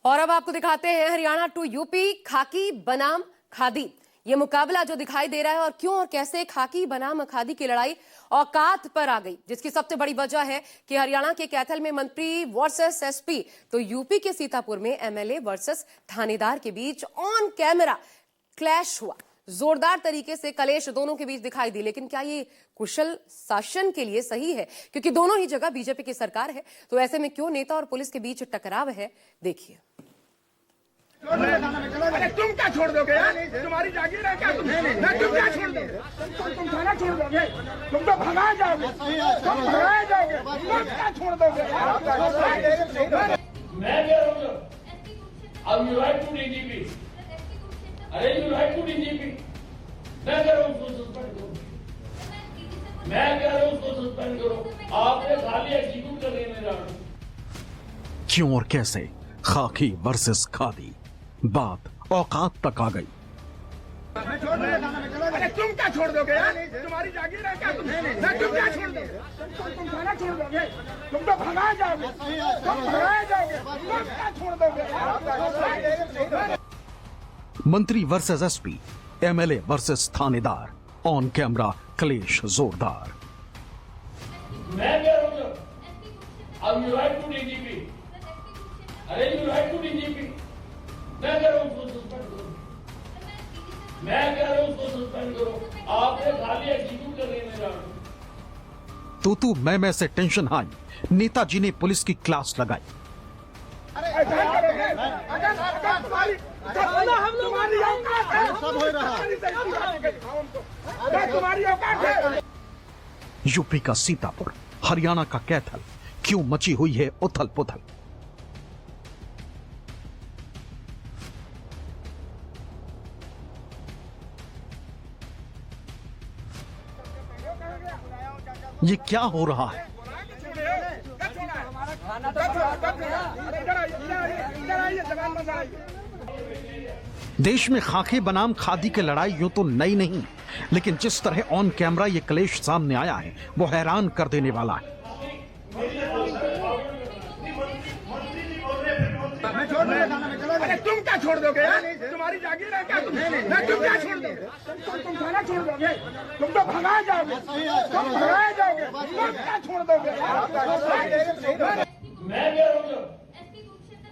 और अब आपको दिखाते हैं हरियाणा टू यूपी, खाकी बनाम खादी। ये मुकाबला जो दिखाई दे रहा है और क्यों और कैसे खाकी बनाम खादी की लड़ाई औकात पर आ गई, जिसकी सबसे बड़ी वजह है कि हरियाणा के कैथल में मंत्री वर्सेस एसपी, तो यूपी के सीतापुर में एमएलए वर्सेस थानेदार के बीच ऑन कैमरा क्लैश हुआ। जोरदार तरीके से कलेश दोनों के बीच दिखाई दी। लेकिन क्या ये कुशल शासन के लिए सही है? क्योंकि दोनों ही जगह बीजेपी की सरकार है, तो ऐसे में क्यों नेता और पुलिस के बीच टकराव है, देखिए। अरे तुम क्या छोड़ दोगे यार? तुम्हारी जागीर है क्या? तुम क्या छोड़ दोगे? तुम थाना छोड़ दोगे? तुम तो भगा जाओगे, तुम भगाए जाओगे, तुम क्या छोड़ दोगे? मैं कह रहा हूँ अब यू राइट टू डीजीपी, अरे यू राइट टू डीजीपी, मैं कह रहा हूँ उसको सस्पेंड करो, मैं कह रहा हूँ उसको सस्पेंड करो, आपने खाली एग्जीक्यूट कर रहे हैं। क्यों और कैसे खाकी वर्सेस खादी, बात औकात तक आ गई। अरे तुम क्या छोड़ दोगे यार? तुम्हारी जागीर है क्या? तुम क्या छोड़ दोगे? तुम थाना छोड़ दोगे? तुम तो भगा जाओगे, तुम भगाए जाओगे, तुम क्या छोड़ दोगे? मंत्री वर्सेस एसपी, एमएलए वर्सेस थानेदार, ऑन कैमरा क्लेश जोरदार। मैं कह रहा हूँ अब यू राइट टू डीजीपी, अरे यू राइट टू डीजीपी, मैं कह रहा हूँ उसको सस्पेंड करो, मैं कह रहा हूँ उसको सस्पेंड करो, आपने खाली एग्जीक्यूट कर रहे हैं। तू मैं से टेंशन हाई, नेताजी ने पुलिस की क्लास लगाई। यूपी का सीतापुर, हरियाणा का कैथल, क्यों मची हुई है उथल पुथल। ये क्या हो रहा है? देश में खाकी बनाम खादी की लड़ाई यूं तो नई नहीं, लेकिन जिस तरह ऑन कैमरा ये क्लेश सामने आया है वो हैरान कर देने वाला है। अरे तुम क्या छोड़ दोगे यार? तुम्हारी जागीर है क्या? तुम क्या छोड़ दोगे? तुम थाना छोड़ दोगे? तुम तो भगा जाओगे, तुम भगाए जाओगे, तुम क्या छोड़ दोगे? मैं कह रहा हूँ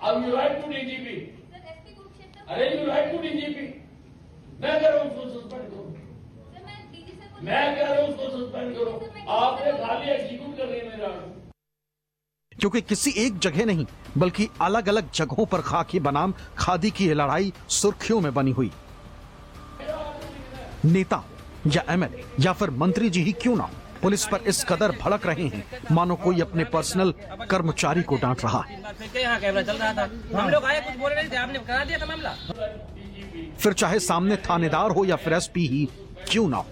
अब यू राइट टू डीजीपी, अरे यू राइट टू डीजीपी, मैं कह रहा हूँ उसको सस्पेंड करो, मैं कह रहा हूँ उसको सस्पेंड करो, आपने खाली एग्जीक्यूट कर रहे हैं। क्योंकि किसी एक जगह नहीं बल्कि अलग अलग जगहों पर खाकी बनाम खादी की ये लड़ाई सुर्खियों में बनी हुई। नेता हो या एमएलए या फिर मंत्री जी ही क्यों ना हो, पुलिस पर इस कदर भड़क रहे हैं मानो कोई अपने पर्सनल कर्मचारी को डांट रहा है। हम लोग आए, कुछ बोल रहे थे, आपने करा दिया था मामला। फिर चाहे सामने थानेदार हो या फिर एसपी ही क्यों ना हो।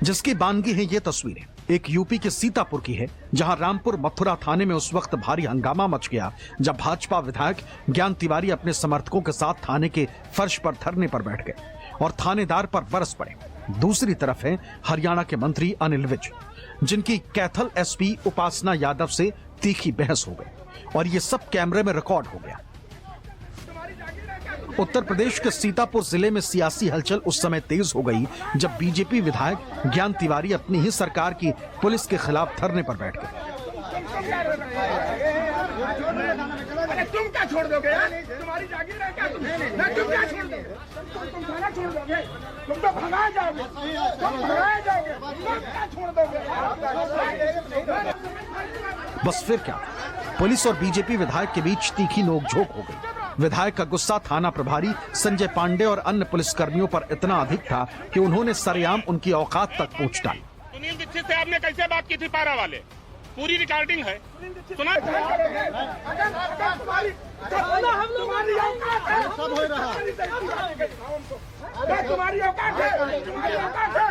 जिसकी बानगी है ये तस्वीरें एक यूपी के सीतापुर की है, जहां रामपुर मथुरा थाने में उस वक्त भारी हंगामा मच गया जब भाजपा विधायक ज्ञान तिवारी अपने समर्थकों के साथ थाने के फर्श पर धरने पर बैठ गए और थानेदार पर बरस पड़े। दूसरी तरफ है हरियाणा के मंत्री अनिल विज, जिनकी कैथल एसपी उपासना यादव से तीखी बहस हो गई और ये सब कैमरे में रिकॉर्ड हो गया। उत्तर प्रदेश के सीतापुर जिले में सियासी हलचल उस समय तेज हो गई जब बीजेपी विधायक ज्ञान तिवारी अपनी ही सरकार की पुलिस के खिलाफ धरने पर बैठ गए। अरे तुम क्या छोड़ दोगे यार? तुम्हारी जागीर है क्या? तुम क्या छोड़ दोगे? तुम थाना छोड़ दोगे? तुम तो भगा जाओगे, तुम भगाए जाओगे, तुम क्या छोड़ दोगे? बस फिर क्या, पुलिस और बीजेपी विधायक के बीच तीखी नोकझोंक हो गई। विधायक का गुस्सा थाना प्रभारी संजय पांडे और अन्य पुलिसकर्मियों पर इतना अधिक था कि उन्होंने सरेआम उनकी औकात तक पूछ डाली। सुनील दीक्षित से आपने कैसे बात की थी? पारा वाले पूरी रिकॉर्डिंग है, सुना? सब हो रहा है, तुम्हारी औकात है, तुम्हारी औकात है।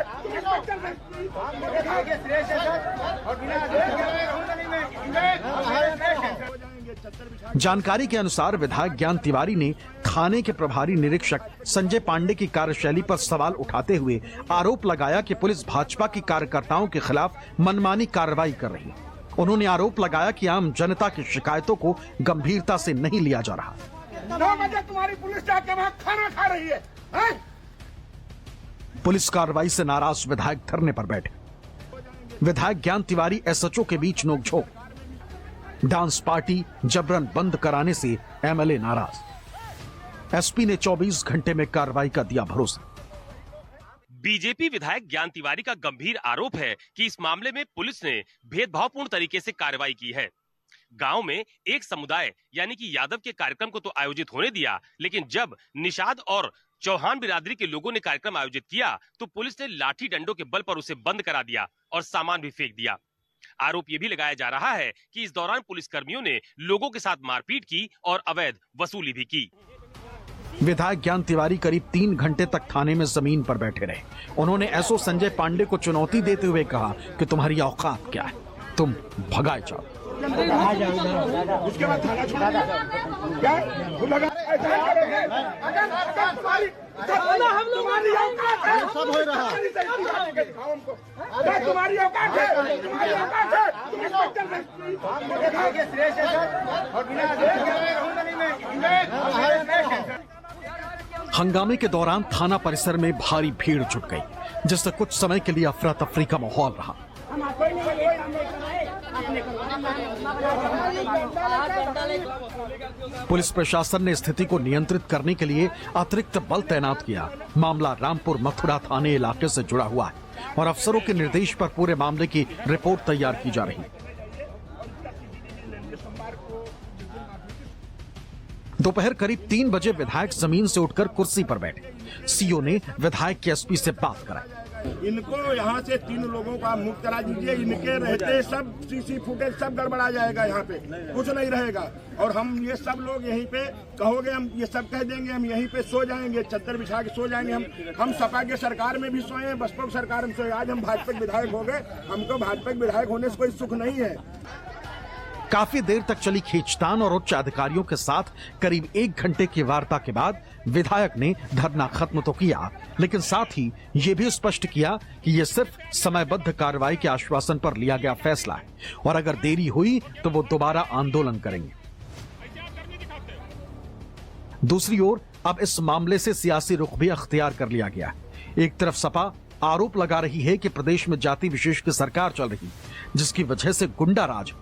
जानकारी के अनुसार विधायक ज्ञान तिवारी ने थाने के प्रभारी निरीक्षक संजय पांडे की कार्यशैली पर सवाल उठाते हुए आरोप लगाया कि पुलिस भाजपा के कार्यकर्ताओं के खिलाफ मनमानी कार्रवाई कर रही है उन्होंने आरोप लगाया कि आम जनता की शिकायतों को गंभीरता से नहीं लिया जा रहा। 9 बजे तुम्हारी पुलिस जाके वहाँ खाना खा रही है, हैं? पुलिस कार्रवाई से नाराज विधायक धरने पर बैठे। विधायक ज्ञान तिवारी एसएचओ के बीच नोकझोंक। डांस पार्टी जबरन बंद कराने से एमएलए नाराज। एसपी ने 24 घंटे में कार्रवाई का दिया भरोसा। बीजेपी विधायक ज्ञान तिवारी का गंभीर आरोप है कि इस मामले में पुलिस ने भेदभावपूर्ण तरीके से कार्रवाई की है। गांव में एक समुदाय यानी कि यादव के कार्यक्रम को तो आयोजित होने दिया, लेकिन जब निषाद और चौहान बिरादरी के लोगों ने कार्यक्रम आयोजित किया तो पुलिस ने लाठी डंडों के बल पर उसे बंद करा दिया और सामान भी फेंक दिया। आरोप ये भी लगाया जा रहा है कि इस दौरान पुलिस कर्मियों ने लोगों के साथ मारपीट की और अवैध वसूली भी की। विधायक ज्ञान तिवारी करीब 3 घंटे तक थाने में जमीन पर बैठे रहे। उन्होंने एसओ संजय पांडे को चुनौती देते हुए कहा कि तुम्हारी औकात क्या है, तुम भगाए जाओ। उसके बाद थाना छोड़ा क्या तुम लगा तुम्हारी औकात है, सब हो रहा है, तुम्हारी औकात है, तुम्हारी औकात है, तुम इंस्पेक्टर हंगामे के दौरान थाना परिसर में भारी भीड़ जुट गई, जिससे कुछ समय के लिए अफरा तफरी का माहौल रहा। पुलिस प्रशासन ने स्थिति को नियंत्रित करने के लिए अतिरिक्त बल तैनात किया। मामला रामपुर मथुरा थाने इलाके से जुड़ा हुआ है और अफसरों के निर्देश पर पूरे मामले की रिपोर्ट तैयार की जा रही है। दोपहर करीब 3 बजे विधायक जमीन से उठकर कुर्सी पर बैठे। सीओ ने विधायक के एसपी से बात कराई। इनको यहाँ से 3 लोगों का मुक्त करा दीजिए। इनके रहते सब सीसी फुटेज सब गड़बड़ा जाएगा, यहाँ पे कुछ नहीं रहेगा। और हम ये सब लोग यहीं पे कहोगे, हम ये सब कह देंगे, हम यहीं पे सो जाएंगे, चद्दर बिछा के सो जाएंगे। हम सपा के सरकार में भी सोए, बसपा की सरकार में सोए। आज हम भाजपा विधायक हो गए, हमको भाजपा विधायक होने से कोई सुख नहीं है। काफी देर तक चली खींचतान और उच्च अधिकारियों के साथ करीब 1 घंटे की वार्ता के बाद विधायक ने धरना खत्म तो किया, लेकिन साथ ही ये भी स्पष्ट किया कि ये सिर्फ समयबद्ध कार्रवाई के आश्वासन पर लिया गया फैसला है और अगर देरी हुई तो वो दोबारा आंदोलन करेंगे। दूसरी ओर अब इस मामले से सियासी रुख भी अख्तियार कर लिया गया है। एक तरफ सपा आरोप लगा रही है कि प्रदेश में जाति विशेष की सरकार चल रही, जिसकी वजह से गुंडा राज,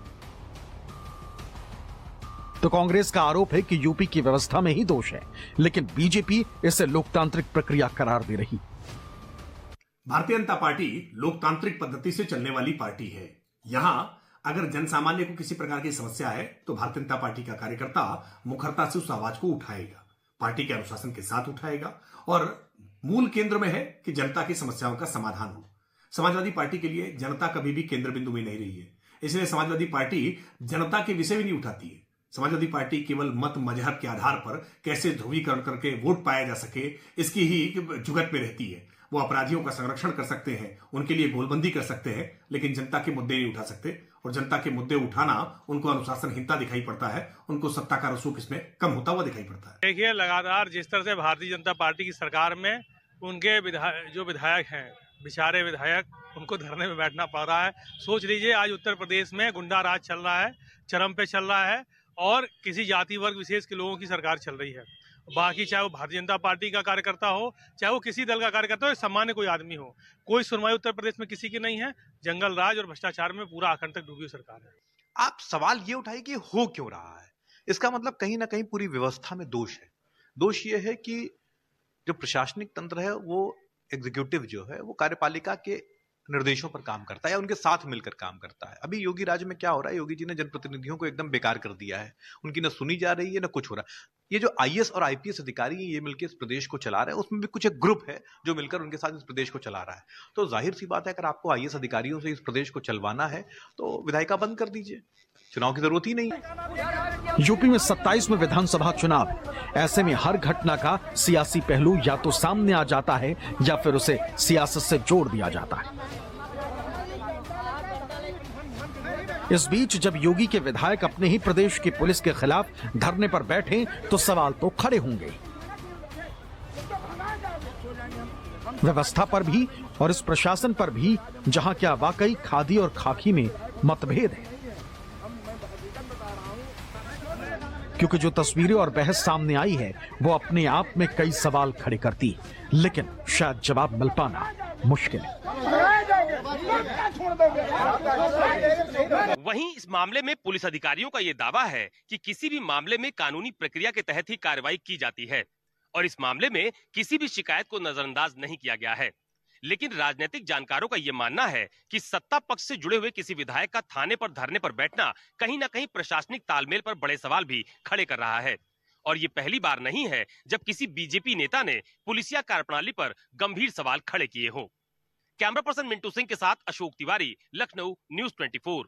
तो कांग्रेस का आरोप है कि यूपी की व्यवस्था में ही दोष है, लेकिन बीजेपी इसे लोकतांत्रिक प्रक्रिया करार दे रही। भारतीय जनता पार्टी लोकतांत्रिक पद्धति से चलने वाली पार्टी है। यहां अगर जनसामान्य को किसी प्रकार की समस्या है तो भारतीय जनता पार्टी का कार्यकर्ता मुखरता से उस आवाज को उठाएगा, पार्टी के अनुशासन के साथ उठाएगा और मूल केंद्र में है कि जनता की समस्याओं का समाधान हो। समाजवादी पार्टी के लिए जनता कभी भी केंद्र बिंदु में नहीं रही है, इसलिए समाजवादी पार्टी जनता के विषय भी नहीं उठाती है। समाजवादी पार्टी केवल मत मजहब के आधार पर कैसे ध्रुवीकरण करके वोट पाया जा सके, इसकी ही जुगत में रहती है। वो अपराधियों का संरक्षण कर सकते हैं, उनके लिए गोलबंदी कर सकते हैं, लेकिन जनता के मुद्दे नहीं उठा सकते। और जनता के मुद्दे उठाना उनको अनुशासनहीनता दिखाई पड़ता है, उनको सत्ता का रसूख इसमें कम होता हुआ दिखाई पड़ता है। देखिए, लगातार जिस तरह से भारतीय जनता पार्टी की सरकार में उनके जो विधायक हैं, बेचारे विधायक, उनको धरने में बैठना पड़ रहा है। सोच लीजिए, आज उत्तर प्रदेश में गुंडा राज चल रहा है, चरम पे चल रहा है और किसी जाति वर्ग विशेष के लोगों की सरकार चल रही है। बाकी चाहे वो भारतीय जनता पार्टी का कार्यकर्ता हो, चाहे वो किसी दल का कार्यकर्ता हो, सामान्य कोई आदमी हो, कोई सुनवाई उत्तर प्रदेश में किसी की नहीं है। जंगल राज और भ्रष्टाचार में पूरा आखंड तक डूबी हुई सरकार है। आप सवाल ये उठाइए कि हो क्यों रहा है। इसका मतलब कहीं ना कहीं पूरी व्यवस्था में दोष है। दोष ये है कि जो प्रशासनिक तंत्र है वो एग्जीक्यूटिव जो है वो कार्यपालिका के निर्देशों पर काम करता है या उनके साथ मिलकर काम करता है। अभी योगी राज में क्या हो रहा है, योगी जी ने जनप्रतिनिधियों को एकदम बेकार कर दिया है, उनकी न सुनी जा रही है न कुछ हो रहा है। ये जो आईएएस और आईपीएस अधिकारी ये मिलकर इस प्रदेश को चला रहे हैं, उसमें भी कुछ एक ग्रुप है जो मिलकर उनके साथ इस प्रदेश को चला रहा है। तो जाहिर सी बात है, अगर आपको आईएएस अधिकारियों से इस प्रदेश को चलवाना है तो विधायिका बंद कर दीजिए, चुनाव की जरूरत ही नहीं। यूपी में 27 में विधानसभा चुनाव, ऐसे में हर घटना का सियासी पहलू या तो सामने आ जाता है या फिर उसे सियासत से जोड़ दिया जाता है। इस बीच जब योगी के विधायक अपने ही प्रदेश की पुलिस के खिलाफ धरने पर बैठे तो सवाल तो खड़े होंगे, व्यवस्था पर भी और इस प्रशासन पर भी, जहां क्या वाकई खादी और खाकी में मतभेद है। क्योंकि जो तस्वीरें और बहस सामने आई है वो अपने आप में कई सवाल खड़े करती, लेकिन शायद जवाब मिल पाना मुश्किल है। वहीं इस मामले में पुलिस अधिकारियों का ये दावा है कि किसी भी मामले में कानूनी प्रक्रिया के तहत ही कार्रवाई की जाती है और इस मामले में किसी भी शिकायत को नजरअंदाज नहीं किया गया है। लेकिन राजनीतिक जानकारों का यह मानना है कि सत्ता पक्ष से जुड़े हुए किसी विधायक का थाने पर धरने पर बैठना कहीं ना कहीं प्रशासनिक तालमेल पर बड़े सवाल भी खड़े कर रहा है। और ये पहली बार नहीं है जब किसी बीजेपी नेता ने पुलिसिया कार्यप्रणाली पर गंभीर सवाल खड़े किए हों। कैमरा पर्सन मिंटू सिंह के साथ अशोक तिवारी, लखनऊ, न्यूज़ 24।